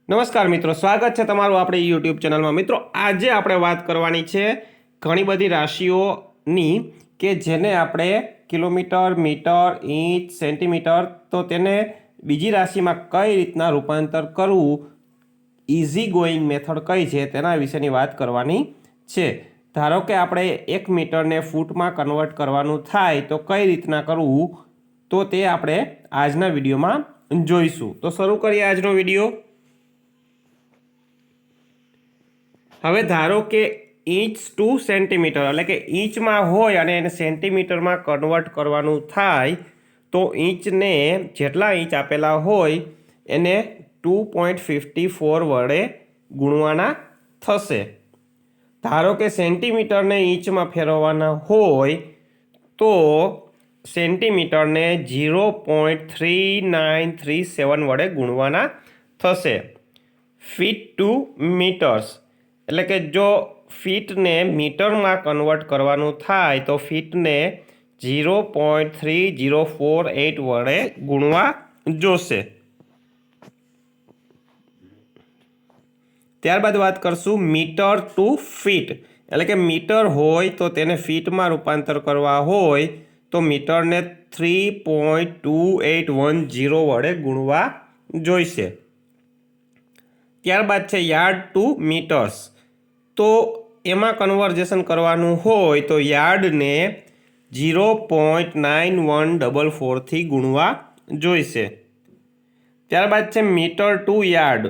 નમસ્કાર મિત્રો, સ્વાગત છે તમારું આપણી યુટ્યુબ ચેનલમાં। મિત્રો, આજે આપણે વાત કરવાની છે ઘણી બધી રાશિઓની કે જેને આપણે કિલોમીટર, મીટર, ઇંચ, સેન્ટીમીટર તો તેને બીજી રાશિમાં કઈ રીતના રૂપાંતર કરવું, ઇઝી ગોઈંગ મેથડ કઈ છે તેના વિશેની વાત કરવાની છે। ધારો કે આપણે 1 મીટરને ફૂટમાં કન્વર્ટ કરવાનું થાય તો કઈ રીતના કરવું તો તે આપણે આજના વિડીયોમાં જોઈશું। તો શરૂ કરીએ આજનો વિડીયો। હવે ધારો કે ઇંચ ટુ સેન્ટીમીટર એટલે કે ઇંચમાં હોય અને એને સેન્ટીમીટરમાં કન્વર્ટ કરવાનું થાય તો ઇંચને જેટલા ઇંચ આપેલા હોય એને 2.54 વડે ગુણવાના થશે। ધારો કે સેન્ટીમીટરને ઇંચમાં ફેરવવાના હોય તો સેન્ટીમીટરને 0.3937 વડે ગુણવાના થશે। ફીટ ટુ મીટર્સ એટલે કે જો ફીટને મીટરમાં કન્વર્ટ કરવાનું થાય તો ફીટને 0.3048 વડે ગુણવા જોશે। ત્યારબાદ વાત કરશું મીટર ટુ ફીટ એટલે કે મીટર હોય તો તેને ફીટમાં રૂપાંતર કરવા હોય તો મીટરને 3.2810 વડે ગુણવા જોઈશે। ત્યારબાદ છે યાર્ડ ટુ મીટર્સ તો એમાં કન્વર્ઝેશન કરવાનું હોય તો યાર્ડને 0.9144 થી ગુણવા જોઈશે। ત્યારબાદ છે મીટર ટુ યાર્ડ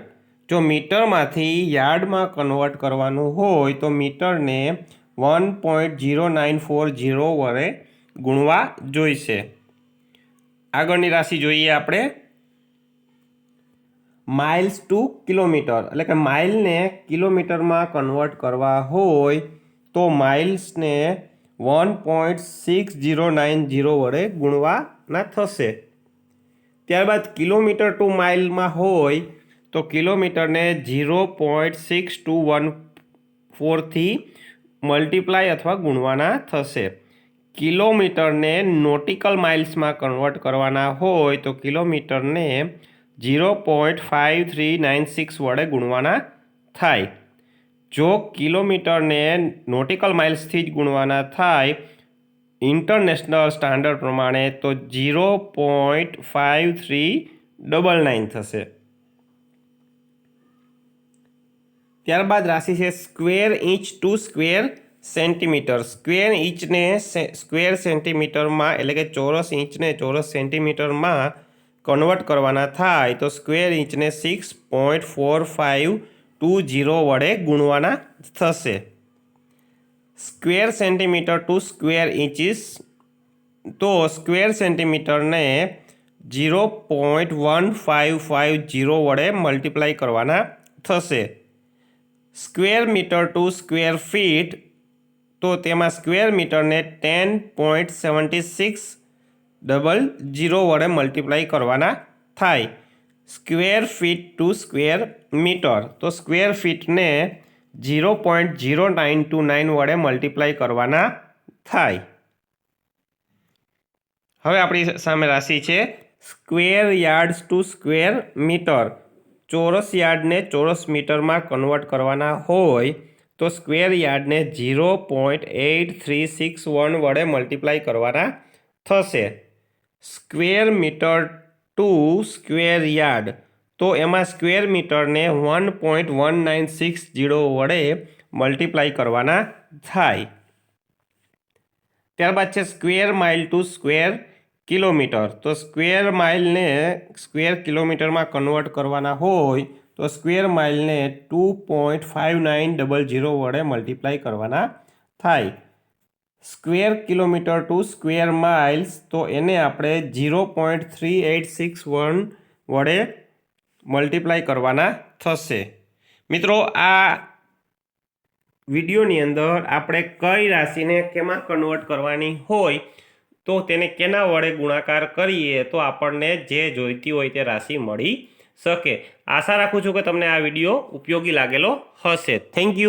જો મીટરમાંથી યાર્ડમાં કન્વર્ટ કરવાનું હોય તો મીટરને 1.0940 વડે ગુણવા જોઈશે। આગળની રાશિ જોઈએ આપણે માઇલ્સ ટુ કિલોમીટર એટલે કે માઇલને કિલોમીટરમાં કન્વર્ટ કરવા હોય તો માઇલ્સને 1.6090 વડે ગુણવાના થશે। ત્યારબાદ કિલોમીટર ટુ માઇલમાં હોય તો કિલોમીટરને 0.6214 થી મલ્ટીપ્લાય અથવા ગુણવાના થશે। કિલોમીટરને નોટિકલ માઇલ્સમાં કન્વર્ટ કરવાના હોય તો કિલોમીટરને 0.5396 વડે ગુણવાના થાય। જો કિલોમીટરને નોટિકલ માઇલ્સથી જ ગુણવાના થાય ઇન્ટરનેશનલ સ્ટાન્ડર્ડ પ્રમાણે તો 0.5399 થશે। ત્યારબાદ રાશિ છે square inch to square centimetre. Square ઇંચને સ્ક્વેર સેન્ટીમીટરમાં એટલે કે ચોરસ ઇંચને ચોરસ સેન્ટીમીટરમાં કન્વર્ટ કરવાના થાય તો સ્ક્વેર ઇંચને 6.4520 વડે ગુણવાના થશે। Square centimetre to square inches તો સ્ક્વેર સેન્ટીમીટરને 0.1550 વડે મલ્ટીપ્લાય કરવાના થશે। Square metre to square feet તો તેમાં સ્ક્વેર મીટરને 10.7600 વડે મલ્ટીપ્લાય કરવાના થાય। Square feet to square metre તો સ્ક્વેર ફીટને 0.0929 વડે મલ્ટીપ્લાય કરવાના થાય। હવે આપણી સામે રાશિ છે square yards to square metre. ચોરસ યાર્ડને ચોરસ મીટરમાં કન્વર્ટ કરવાના હોય તો સ્ક્વેર યાર્ડને 0.8361 વડે મલ્ટીપ્લાય કરવાના થશે। Square metre to square yard તો એમાં સ્ક્વેર મીટરને 1.1960 વડે મલ્ટીપ્લાય કરવાના થાય। ત્યારબાદ છે square mile to square kilometre તો સ્ક્વેર માઇલને સ્ક્વેર કિલોમીટરમાં કન્વર્ટ કરવાના હોય તો સ્ક્વેર માઇલને 2.5900 વડે મલ્ટીપ્લાય કરવાના થાય। Square kilometre to square miles તો એને આપણે 0.3861 વડે મલ્ટીપ્લાય કરવાના થશે। મિત્રો, આ વિડીયોની અંદર આપણે કઈ રાશિને કેમાં કન્વર્ટ કરવાની હોય તો તેને કેના વડે ગુણાકાર કરીએ તો આપણને જે જોઈતી હોય તે રાશિ મળી શકે। આશા રાખું છું કે તમને આ વિડીયો ઉપયોગી લાગેલો હશે। Thank you.